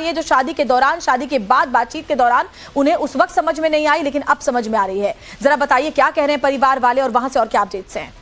है जो शादी के दौरान, शादी के बाद बातचीत के दौरान उन्हें उस वक्त समझ में नहीं आई, लेकिन अब समझ में आ रही है। जरा बताइए क्या कह रहे हैं परिवार वाले और वहां से और क्या अपडेट्स हैं।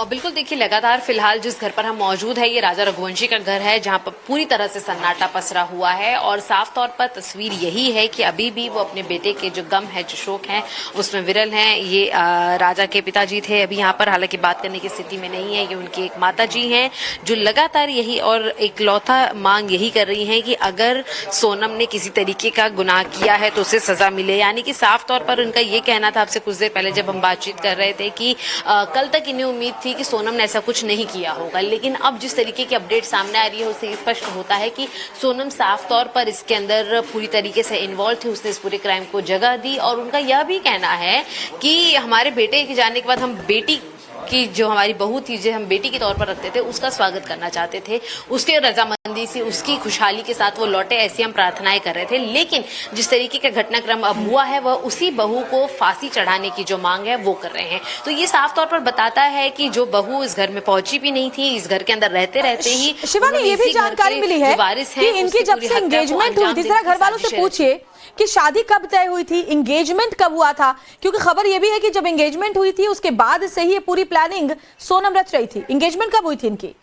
बिल्कुल, देखिए लगातार फिलहाल जिस घर पर हम मौजूद है ये राजा रघुवंशी का घर है, जहां पर पूरी तरह से सन्नाटा पसरा हुआ है और साफ तौर पर तस्वीर यही है कि अभी भी वो अपने बेटे के जो गम है, जो शोक है, उसमें विरल हैं। ये राजा के पिताजी थे अभी यहाँ पर, हालांकि बात करने की स्थिति में नहीं है। ये उनकी एक माता जी हैं जो लगातार यही और एक लौता मांग यही कर रही है कि अगर सोनम ने किसी तरीके का गुनाह किया है तो उसे सजा मिले। यानी कि साफ तौर पर उनका ये कहना था आपसे कुछ देर पहले जब हम बातचीत कर रहे थे कि कल तक इन्हें उम्मीद थी कि सोनम ने ऐसा कुछ नहीं किया होगा, लेकिन अब जिस तरीके की अपडेट सामने आ रही है उससे स्पष्ट होता है कि सोनम साफ तौर पर इसके अंदर पूरी तरीके से इन्वॉल्व थी। उसने इस पूरे क्राइम को जगह दी और उनका यह भी कहना है कि हमारे बेटे के जाने के बाद हम बेटी की जो हमारी बहू थी, जो हम बेटी के तौर पर रखते थे, उसका स्वागत करना चाहते थे, उसके रजामंदी से, उसकी खुशहाली के साथ वो लौटे, ऐसी हम प्रार्थनाएं कर रहे थे। लेकिन जिस तरीके का घटनाक्रम अब हुआ है वह उसी बहू को फांसी चढ़ाने की जो मांग है वो कर रहे हैं। तो ये साफ तौर पर बताता है कि जो बहू इस घर में पहुंची भी नहीं थी, इस घर के अंदर रहते रहते ही शिवानी ये भी जानकारी मिली है कि इनकी जब से एंगेजमेंट हुई थी, जरा घर वालों से पूछिए कि शादी कब तय हुई थी, एंगेजमेंट कब हुआ था, क्योंकि खबर यह भी है कि जब एंगेजमेंट हुई थी उसके बाद से ही ये पूरी प्लानिंग सोनम रच रही थी। एंगेजमेंट कब हुई थी इनकी?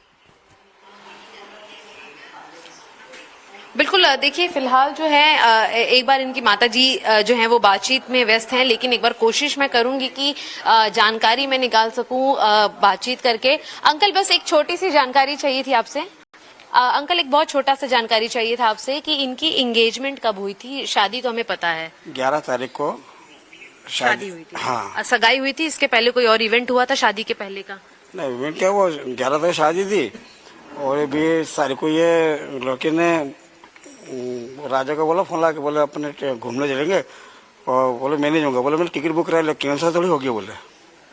बिल्कुल, देखिए फिलहाल जो है एक बार इनकी माताजी जो है वो बातचीत में व्यस्त हैं, लेकिन एक बार कोशिश मैं करूंगी कि जानकारी मैं निकाल सकूं बातचीत करके। अंकल बस एक छोटी सी जानकारी चाहिए थी आपसे। अंकल एक बहुत छोटा सा जानकारी चाहिए था आपसे कि इनकी एंगेजमेंट कब हुई थी? शादी तो हमें पता है 11 तारीख को शादी हुई थी। हाँ, सगाई हुई थी, इसके पहले कोई और इवेंट हुआ था शादी के पहले का? नहीं इवेंट क्या, वो 11 तारीख शादी थी और 20 तारीख को ये लड़के ने राजा को बोला, फोन ला के बोले अपने घूमने चलेंगे और बोले मैं नहीं जाऊंगा। बोले मैंने टिकट बुक कराया, कैंसिल थोड़ी हो गया बोले।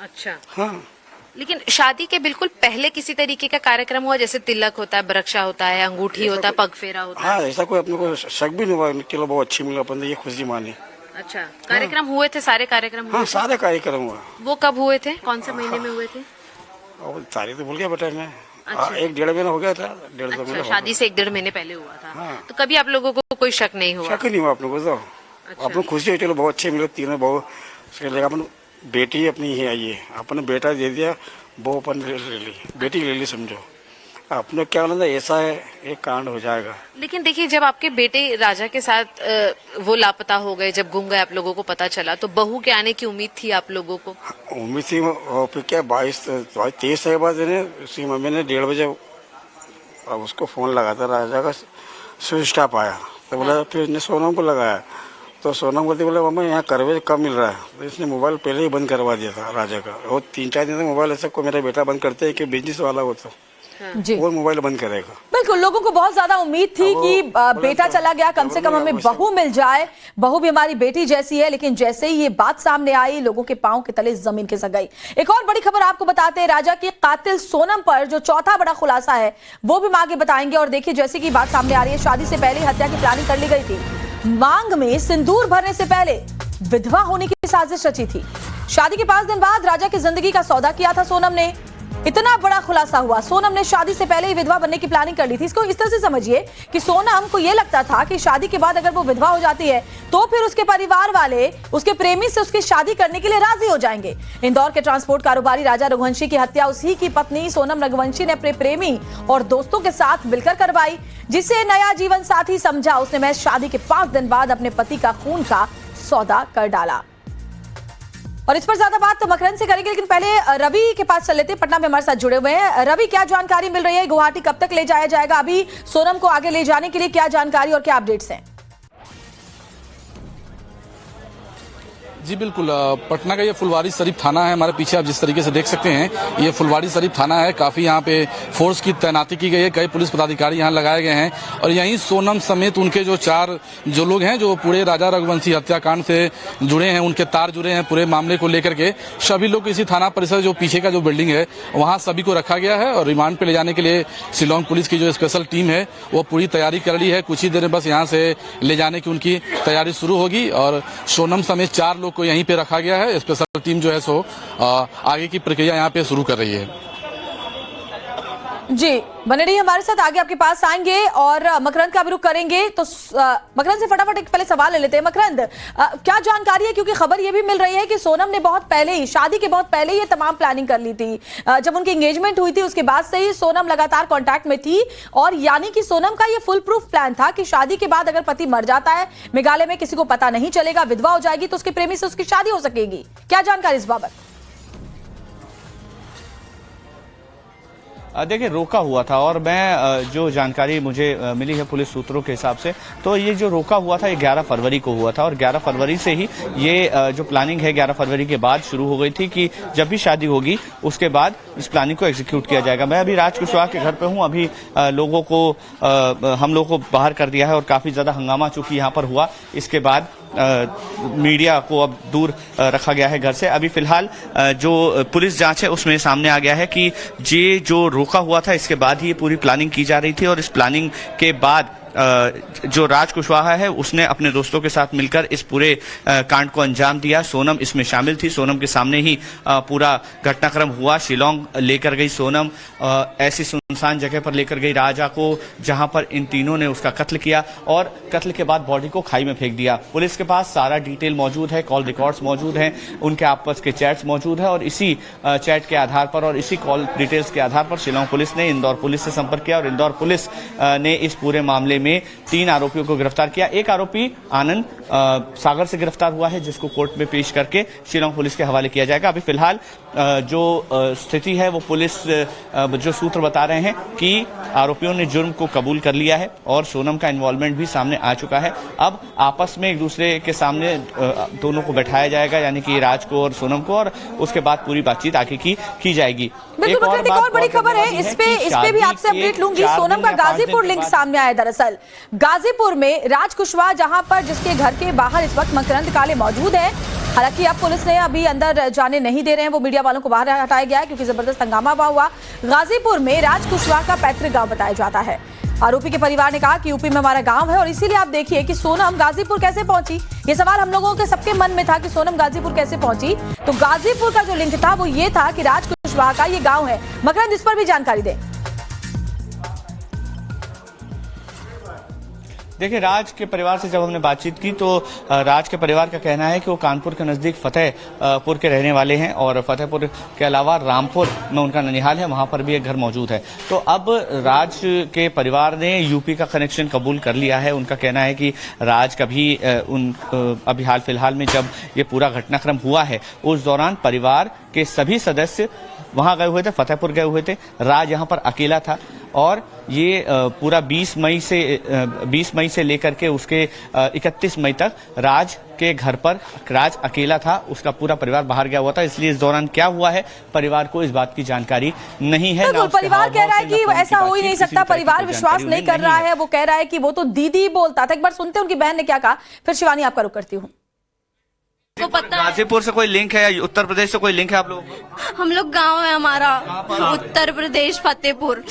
अच्छा हाँ, लेकिन शादी के बिल्कुल पहले किसी तरीके का कार्यक्रम हुआ, जैसे तिलक होता है, बरक्षा होता है, अंगूठी होता है, पगफेरा होता है? हाँ, ऐसा कोई अपने को शक भी नहीं हुआ। चलो बहुत अच्छी मिला, अपन ये खुशी मानी। अच्छा, कार्यक्रम हुए थे, सारे कार्यक्रम हुए हाँ, थे? सारे कार्यक्रम हुआ। वो कब हुए थे, कौन से महीने में हुए थे? और तारीख तो भूल गया बेटा मैं। अच्छा। 1-1.5 महीना हो गया था, 1.5-2 अच्छा, महीना। शादी से 1-1.5 महीने पहले हुआ था। हाँ। तो कभी आप लोगों को कोई शक नहीं हुआ? शक नहीं हुआ अपने को तो। अच्छा। अपने खुशी हुई, चलो बहुत अच्छे मिले तीनों बहू। उसके लिए अपन बेटी अपनी ही आई है, अपने बेटा दे दिया, वो अपन ले ली, बेटी ले ली, समझो। अपने क्या होना था, ऐसा है एक कांड हो जाएगा। लेकिन देखिए जब आपके बेटे राजा के साथ वो लापता हो गए, जब गुम गए, आप लोगों को पता चला, तो बहू के आने की उम्मीद थी आप लोगों को? उम्मीद थी। फिर क्या 22-23 के बाद उसकी मम्मी ने 1:30 बजे उसको फोन लगा था, राजा का स्विच ऑफ आया तो बोला, फिर इसने सोनम को लगाया तो सोनम बोलती, बोले मम्मा यहाँ करवे कम मिल रहा है। तो इसने मोबाइल पहले ही बंद करवा दिया था राजा का। वो 3-4 दिन तक मोबाइल ऐसा को मेरा बेटा बंद करते है कि बिजनेस वाला हो तो वो मोबाइल बंद करेगा। बिल्कुल, लोगों को बहुत ज्यादा उम्मीद थी कि बेटा चला गया, कम से कम हमें बहू मिल जाए, बहू भी हमारी बेटी जैसी है। लेकिन जैसे ही ये बात सामने आई, लोगों के पांव के तले जमीन खिसक गई। एक और बड़ी खबर आपको बताते हैं, राजा की कातिल सोनम पर जो चौथा बड़ा खुलासा है वो भी हम आगे बताएंगे। और देखिए जैसे की बात सामने आ रही है, शादी से पहले हत्या की प्लानिंग कर ली गई थी। मांग में सिंदूर भरने से पहले विधवा होने की साजिश रची थी। शादी के 5 दिन बाद राजा की जिंदगी का सौदा किया था सोनम ने। इतना बड़ा खुलासा हुआ, सोनम ने शादी से पहले ही विधवा बनने की प्लानिंग कर ली थी। इसको इस तरह से समझिए कि सोनम को यह लगता था कि शादी के बाद अगर वो विधवा हो जाती है तो फिर उसके परिवार वाले उसके प्रेमी से उसकी शादी करने के लिए राजी हो जाएंगे। इंदौर के ट्रांसपोर्ट कारोबारी राजा रघुवंशी की हत्या उसी की पत्नी सोनम रघुवंशी ने अपने प्रेमी और दोस्तों के साथ मिलकर करवाई, जिसे नया जीवन साथी समझा। उसने महज शादी के 5 दिन बाद अपने पति का खून का सौदा कर डाला। और इस पर ज्यादा बात तो मकरंद से करेंगे, लेकिन पहले रवि के पास चल लेते हैं, पटना में हमारे साथ जुड़े हुए हैं। रवि, क्या जानकारी मिल रही है? गुवाहाटी कब तक ले जाया जाएगा? अभी सोनम को आगे ले जाने के लिए क्या जानकारी और क्या अपडेट्स हैं? जी बिल्कुल, पटना का ये फुलवारी शरीफ थाना है। हमारे पीछे आप जिस तरीके से देख सकते हैं, ये फुलवारी शरीफ थाना है। काफी यहाँ पे फोर्स की तैनाती की गई है, कई पुलिस पदाधिकारी यहाँ लगाए गए हैं। और यहीं सोनम समेत उनके जो 4 जो लोग हैं जो पूरे राजा रघुवंशी हत्याकांड से जुड़े हैं, उनके तार जुड़े हैं पूरे मामले को लेकर के, सभी लोग इसी थाना परिसर जो पीछे का जो बिल्डिंग है वहाँ सभी को रखा गया है। और रिमांड पे ले जाने के लिए शिलोंग पुलिस की जो स्पेशल टीम है वो पूरी तैयारी कर ली है। कुछ ही देर में बस यहाँ से ले जाने की उनकी तैयारी शुरू होगी। और सोनम समेत 4 लोग को यहीं पे रखा गया है। स्पेशल टीम जो है सो आगे की प्रक्रिया यहाँ पे शुरू कर रही है। जी बने रहिए हमारे साथ, आगे आपके पास आएंगे और मकरंद का भी रुख करेंगे। तो मकरंद से फटाफट एक पहले सवाल ले लेते हैं। मकरंद, क्या जानकारी है, क्योंकि खबर ये भी मिल रही है कि सोनम ने बहुत पहले ही, शादी के बहुत पहले ही ये तमाम प्लानिंग कर ली थी। जब उनकी एंगेजमेंट हुई थी उसके बाद से ही सोनम लगातार कांटेक्ट में थी, और यानी कि सोनम का ये फुल प्रूफ प्लान था कि शादी के बाद अगर पति मर जाता है, मेघालय में किसी को पता नहीं चलेगा, विधवा हो जाएगी, तो उसके प्रेमी से उसकी शादी हो सकेगी। क्या जानकारी इस बाबत? देखिए, रोका हुआ था, और मैं जो जानकारी मुझे मिली है पुलिस सूत्रों के हिसाब से, तो ये जो रोका हुआ था ये 11 फरवरी को हुआ था, और 11 फरवरी से ही ये जो प्लानिंग है 11 फरवरी के बाद शुरू हो गई थी कि जब भी शादी होगी उसके बाद इस प्लानिंग को एग्जीक्यूट किया जाएगा। मैं अभी राज कुशवाहा के घर पे हूँ। अभी लोगों को हम लोगों को बाहर कर दिया है, और काफी ज्यादा हंगामा चूंकि यहाँ पर हुआ, इसके बाद मीडिया को अब दूर रखा गया है घर से। अभी फिलहाल जो पुलिस जांच है उसमें सामने आ गया है कि ये जो रोका हुआ था इसके बाद ही ये पूरी प्लानिंग की जा रही थी, और इस प्लानिंग के बाद जो राज कुशवाहा है उसने अपने दोस्तों के साथ मिलकर इस पूरे कांड को अंजाम दिया। सोनम इसमें शामिल थी, सोनम के सामने ही पूरा घटनाक्रम हुआ। शिलोंग लेकर गई सोनम, ऐसी सुनसान जगह पर लेकर गई राजा को जहां पर इन तीनों ने उसका कत्ल किया, और कत्ल के बाद बॉडी को खाई में फेंक दिया। पुलिस के पास सारा डिटेल मौजूद है, कॉल रिकॉर्ड्स मौजूद हैं, उनके आपस के चैट्स मौजूद है, और इसी चैट के आधार पर और इसी कॉल डिटेल्स के आधार पर शिलोंग पुलिस ने इंदौर पुलिस से संपर्क किया, और इंदौर पुलिस ने इस पूरे मामले में 3 आरोपियों को गिरफ्तार किया। एक आरोपी आनंद सागर से गिरफ्तार हुआ है, जिसको कोर्ट में पेश करके शिलोंग पुलिस के हवाले किया जाएगा। अभी फिलहाल जो स्थिति है वो पुलिस जो सूत्र बता रहे हैं कि आरोपियों ने जुर्म को कबूल कर लिया है, और सोनम का इन्वॉल्वमेंट भी सामने आ चुका है। अब आपस में एक दूसरे के सामने दोनों को बैठाया जाएगा, यानी कि राज को और सोनम को, और उसके बाद पूरी बातचीत आगे की जाएगी। एक और बड़ी खबर है, इस पे भी आपसे अपडेट लूंगी। सोनम का गाजीपुर लिंक सामने आया। दरअसल गाजीपुर में राज कुशवाहा, जहां पर जिसके घर के बाहर इस वक्त मकरंद काले मौजूद है, हालांकि अब पुलिस ने अभी अंदर जाने नहीं दे रहे हैं, वो मीडिया वालों को बाहर हटाया गया है क्योंकि जबरदस्त हंगामा हुआ। गाजीपुर में राज कुशवाहा का पैतृक गांव बताया जाता है। आरोपी के परिवार ने कहा कि यूपी में हमारा गांव है, और इसीलिए आप देखिए कि सोनम गाजीपुर कैसे पहुंची। ये सवाल हम लोगों के सबके मन में था कि सोनम गाजीपुर कैसे पहुंची। तो गाजीपुर का जो लिंक था वो ये था कि राज कुशवाहा का ये गांव है। मकरंद, इस पर भी जानकारी दें। देखिए, राज के परिवार से जब हमने बातचीत की तो राज के परिवार का कहना है कि वो कानपुर के नज़दीक फतेहपुर के रहने वाले हैं, और फतेहपुर के अलावा रामपुर में उनका ननिहाल है, वहां पर भी एक घर मौजूद है। तो अब राज के परिवार ने यूपी का कनेक्शन कबूल कर लिया है। उनका कहना है कि राज कभी अभी हाल फिलहाल में जब ये पूरा घटनाक्रम हुआ है उस दौरान परिवार के सभी सदस्य वहां गए हुए थे, फतेहपुर गए हुए थे। राज यहाँ पर अकेला था, और ये पूरा 20 मई से लेकर के उसके 31 मई तक राज के घर पर राज अकेला था, उसका पूरा परिवार बाहर गया हुआ था। इसलिए इस दौरान क्या हुआ है परिवार को इस बात की जानकारी नहीं है। परिवार कह रहा है कि ऐसा हो ही नहीं सकता, परिवार विश्वास नहीं कर रहा है। वो कह रहा है कि वो तो दीदी बोलता था। एक बार सुनते हैं उनकी बहन ने क्या कहा, फिर शिवानी आपका रुख करती हूँ। गाजीपुर से कोई लिंक है या उत्तर प्रदेश से कोई लिंक है आप लोगों को? हम लोग गांव है हमारा, उत्तर प्रदेश फतेहपुर।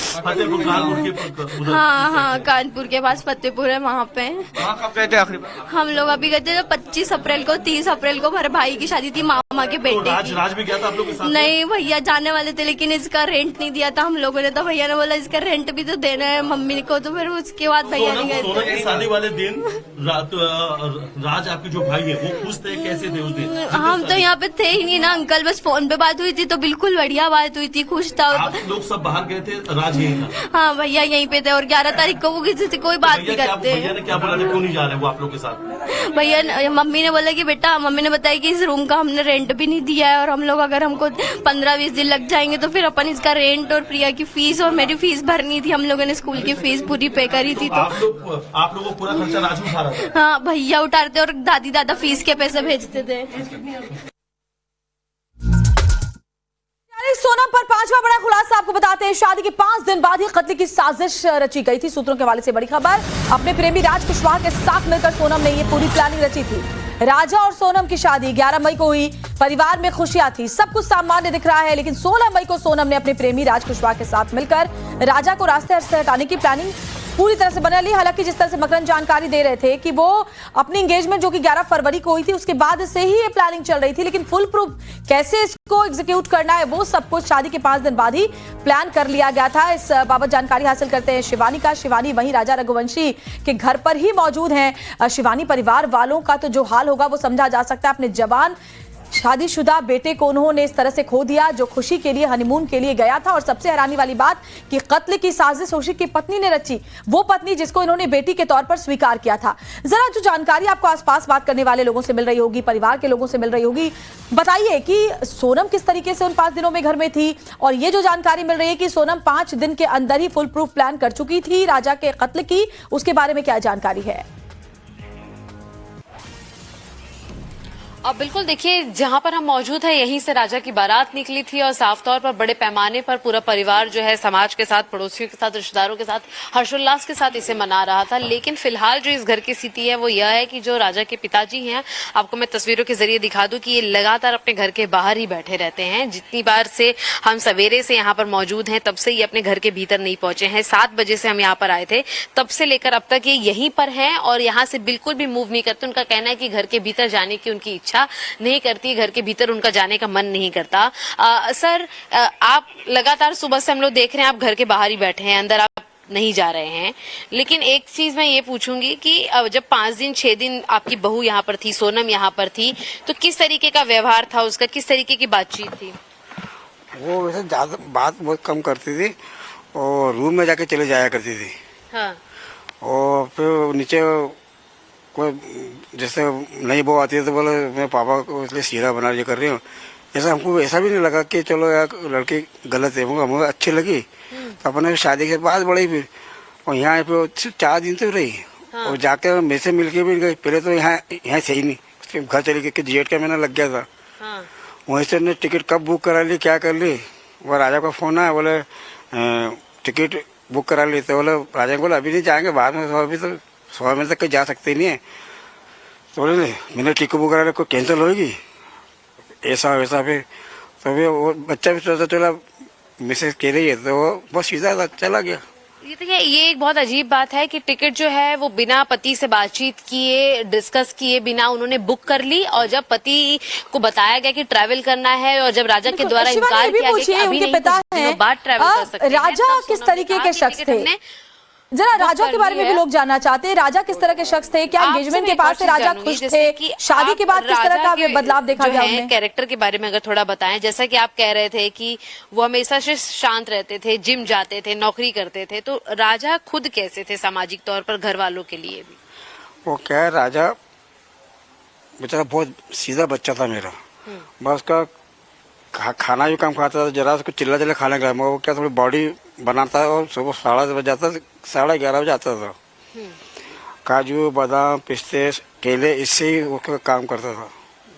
हाँ, कानपुर के पास फतेहपुर है, वहाँ पे। कब गए थे आखिरी बार? हम लोग अभी गए थे 25 अप्रैल को, 30 अप्रैल को हमारे भाई की शादी थी, मामा के बेटे की। राज भी गया था आप लोग के साथ? नहीं भैया, जाने वाले थे, लेकिन इसका रेंट नहीं दिया था हम लोगों ने, तो भैया ने बोला इसका रेंट भी तो देना है मम्मी को, तो फिर उसके बाद भैया नहीं गए। सोनम की शादी वाले दिन राज आपके जो भाई है वो खुश थे, कैसे थे उस दिन? हम तो यहाँ पे थे ही नहीं ना अंकल, बस फोन पे बात हुई थी तो बिल्कुल बढ़िया बात हुई थी, खुश था। आप लोग सब बाहर गए थे, राज यहीं था? हाँ भैया यहीं पे थे, और 11 तारीख को वो किसी से कोई बात नहीं करते। भैया ने क्या बोला था, क्यों नहीं जा रहे वो आप लोग के साथ? भैया, मम्मी ने बोला कि बेटा, मम्मी ने बताया कि इस रूम का हमने रेंट भी नहीं दिया है, और हम लोग अगर हमको 15-20 दिन लग जाएंगे तो फिर अपन इसका रेंट और प्रिया की फीस और मेरी फीस भरनी थी, हम लोगों ने स्कूल की फीस पूरी पे करी थी। तो आप लोगों को पूरा खर्चा राजू उठा रहा था? हाँ भैया उठाते, और दादी दादा फीस के पैसे भेजते थे। सोनम पर 5वां बड़ा खुलासा आपको बताते हैं। शादी के 5 दिन बाद ही कत्ल की साजिश रची गई थी। सूत्रों के हवाले से बड़ी खबर, अपने प्रेमी राज कुशवाहा के साथ मिलकर सोनम ने ये पूरी प्लानिंग रची थी। राजा और सोनम की शादी 11 मई को हुई, परिवार में खुशियां थी, सब कुछ सामान्य दिख रहा है, लेकिन 16 मई को सोनम ने अपने प्रेमी राज कुशवाहा के साथ मिलकर राजा को रास्ते से हटाने की प्लानिंग पूरी तरह से बना ली। हालांकि जिस तरह से मकरन जानकारी दे रहे थे कि वो अपनी एंगेजमेंट जो कि 11 फरवरी को हुई थी उसके बाद से ही ये प्लानिंग चल रही थी, लेकिन फुल प्रूफ कैसे इसको एग्जीक्यूट करना है वो सब कुछ शादी के 5 दिन बाद ही प्लान कर लिया गया था। इस बाबत जानकारी हासिल करते हैं शिवानी का। शिवानी वहीं राजा रघुवंशी के घर पर ही मौजूद हैं। शिवानी, परिवार वालों का तो जो हाल होगा वो समझा जा सकता है। अपने जवान शादीशुदा बेटे को उन्होंने इस तरह से खो दिया जो खुशी के लिए हनीमून के लिए गया था। और सबसे हैरानी वाली बात कि कत्ल की साजिश उसी की पत्नी ने रची, वो पत्नी जिसको इन्होंने बेटी के तौर पर स्वीकार किया था। जरा जो जानकारी आपको आसपास बात करने वाले लोगों से मिल रही होगी, परिवार के लोगों से मिल रही होगी, बताइए कि सोनम किस तरीके से उन 5 दिनों में घर में थी। और ये जो जानकारी मिल रही है कि सोनम 5 दिन के अंदर ही फुल प्रूफ प्लान कर चुकी थी राजा के कत्ल की, उसके बारे में क्या जानकारी है? अब बिल्कुल देखिए, जहां पर हम मौजूद हैं यहीं से राजा की बारात निकली थी और साफ तौर पर बड़े पैमाने पर पूरा परिवार जो है समाज के साथ, पड़ोसियों के साथ, रिश्तेदारों के साथ हर्षोल्लास के साथ इसे मना रहा था। लेकिन फिलहाल जो इस घर की स्थिति है वो यह है कि जो राजा के पिताजी हैं, आपको मैं तस्वीरों के जरिए दिखा दूं कि ये लगातार अपने घर के बाहर ही बैठे रहते हैं। जितनी बार से हम सवेरे से यहाँ पर मौजूद हैं तब से ये अपने घर के भीतर नहीं पहुंचे हैं। 7 बजे से हम यहाँ पर आए थे, तब से लेकर अब तक ये यहीं पर हैं और यहाँ से बिल्कुल भी मूव नहीं करते। उनका कहना है कि घर के भीतर जाने की उनकी इच्छा नहीं करती, घर के भीतर उनका जाने का मन नहीं करता। सर, आप लगातार सुबह से हम लोग देख रहे हैं आप घर के बाहर ही बैठे हैं, अंदर आप नहीं जा रहे हैं। लेकिन एक चीज मैं ये पूछूंगी कि जब 5 दिन 6 दिन आपकी बहू यहाँ पर थी, सोनम यहाँ पर थी, तो किस तरीके का व्यवहार था उसका, किस तरीके की बातचीत थी? वो वैसे ज्यादा बात बहुत कम करती थी और रूम में जाके चले जाया करती थी। हाँ। और फिर नीचे कोई जैसे नई बहू आती है तो बोले मैं पापा को इसलिए सीरा बना ये कर रही हूँ। ऐसा हमको ऐसा भी नहीं लगा कि चलो यार लड़की गलत है, हमें अच्छी लगी तो अपने शादी के बाद बढ़ी। फिर और यहाँ पे 4 दिन तो रही। हाँ। और जाके मेरे से मिल के भी गई। पहले तो यहाँ से ही नहीं, उसके घर चली गई कि जेठ का महीना लग गया था। हाँ। वहीं से उन्होंने टिकट कब बुक करा ली, क्या कर ली, वो राजा का फोन आया, बोले टिकट बुक करा ली। तो बोले राजा को बोले अभी नहीं जाएंगे, बाद में अभी तो 100 मिनट तक कहीं जा सकते नहीं है। तो बोले नहीं, मैंने टिकट बुक करा ली, कोई कैंसिल होगी ऐसा वैसा। फिर तो भी वो बच्चा भी सोचा चला मिसेज कह रही है तो वो बहुत सीधा चला गया। ये देखिए, ये एक बहुत अजीब बात है कि टिकट जो है वो बिना पति से बातचीत किए, डिस्कस किए बिना उन्होंने बुक कर ली। और जब पति को बताया गया कि ट्रैवल करना है और जब राजा के द्वारा इनकार किया गया कि अभी नहीं, कुछ दिनों बाद ट्रैवल कर सकते हैं, राजा किस तरीके के शख्स थे? जरा राजा के बारे में भी लोग जानना चाहते हैं। राजा किस तरह के शख्स थे? क्या एंगेजमेंट के बाद से राजा खुश थे? शादी के बाद किस तरह का बदलाव देखा गया उनमें? कैरेक्टर के बारे में अगर थोड़ा बताएं। जैसा कि आप कह रहे थे कि वो हमेशा से शांत रहते थे, जिम जाते थे, नौकरी करते थे, तो राजा खुद कैसे थे सामाजिक तौर पर घर वालों के लिए भी? वो क्या है, राजा बेचारा बहुत सीधा बच्चा था मेरा। बस का खाना भी कम खाता था, जरा उसको चिल्ला चिल्ला खाने का। वो क्या थोड़ी बॉडी बनाता है और सुबह 10:30 बजे जाता, 11:30 बजे आता था। काजू बादाम पिस्ते केले इससे ही वो काम करता था,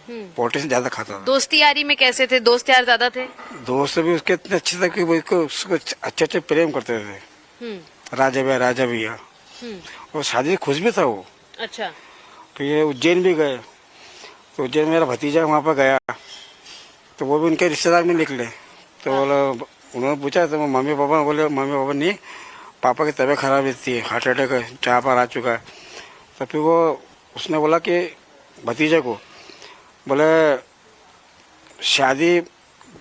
प्रोटीन ज्यादा खाता था। दोस्ती यारी में कैसे थे? दोस्त यार ज्यादा थे? दोस्त भी उसके इतने अच्छे थे कि वो उसको अच्छे अच्छे प्रेम करते थे। राजा भैया वो शादी खुश भी था वो। अच्छा। तो ये उज्जैन भी गए, तो उज्जैन मेरा भतीजा वहाँ पर गया तो वो भी उनके रिश्तेदार में निकले। तो बोला, उन्होंने पूछा तो मम्मी पापा बोले मम्मी पापा नहीं, पापा की तबीयत खराब थी, हार्ट अटैक जहाँ पर आ चुका है। तो फिर वो उसने बोला कि भतीजे को बोले शादी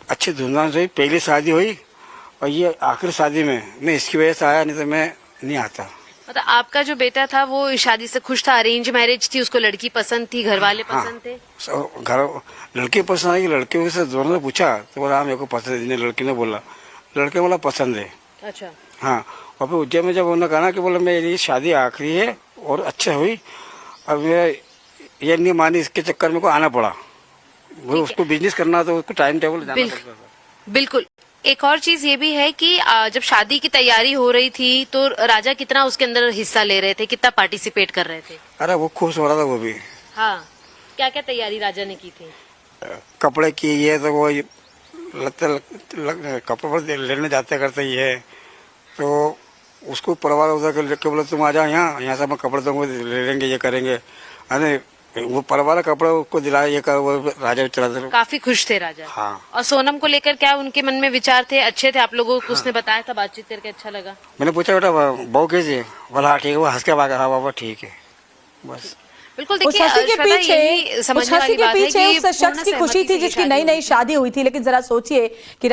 अच्छी धूमधाम से हुई, पहली शादी हुई और ये आखिरी शादी में मैं इसकी वजह से आया, नहीं तो मैं नहीं आता। मतलब आपका जो बेटा था वो शादी से खुश था? अरेंज मैरिज थी, उसको लड़की पसंद थी, घर वाले पसंद थे? घर लड़की पसंद आई, लड़के से दोनों ने पूछा तो बोला मेरे को पसंद है। लड़की ने बोला, लड़के बोला पसंद है। अच्छा। हाँ। और फिर उज्जैन में जब उन्होंने कहा ना कि बोला मेरी शादी आखिरी है और अच्छा हुई, अब मैं ये नहीं मानी, इसके चक्कर में को आना पड़ा। वो उसको बिजनेस करना तो उसको टाइम टेबल जाना पड़ता था। बिल्कुल। एक और चीज ये भी है कि जब शादी की तैयारी हो रही थी तो राजा कितना उसके अंदर हिस्सा ले रहे थे, कितना पार्टिसिपेट कर रहे थे? अरे वो खुश हो रहा था वो भी। हाँ। क्या क्या तैयारी राजा ने की थी? कपड़े की ये तो वो कपड़े पर लेने जाते करते ही है, तो उसको परिवार उधर के लेके बोला तुम आ जाओ यहाँ से मैं कपड़े दूंगा, ले लेंगे, ये करेंगे। अरे वो परवाना कपड़ा उसको दिलाया, ये कर वो राजा चला था। काफी खुश थे राजा। हाँ। और सोनम को लेकर क्या उनके मन में विचार थे? अच्छे थे? आप लोगों को उसने बताया था, बातचीत करके अच्छा लगा? मैंने पूछा बेटा बहू कैसी है, बोला हाँ ठीक है, वो हंस के भागा, हाँ बाबा ठीक है, बस। बिल्कुल उस देखिए हंसी के श्वेता, पीछे यही उस समझने हंसी वाली के बात है पीछे कि उस शख्स पूर्ण की खुशी सहमति थी से ये जिसकी शादी नई नई हुई। शादी हुई थी, लेकिन जरा सोचिए कि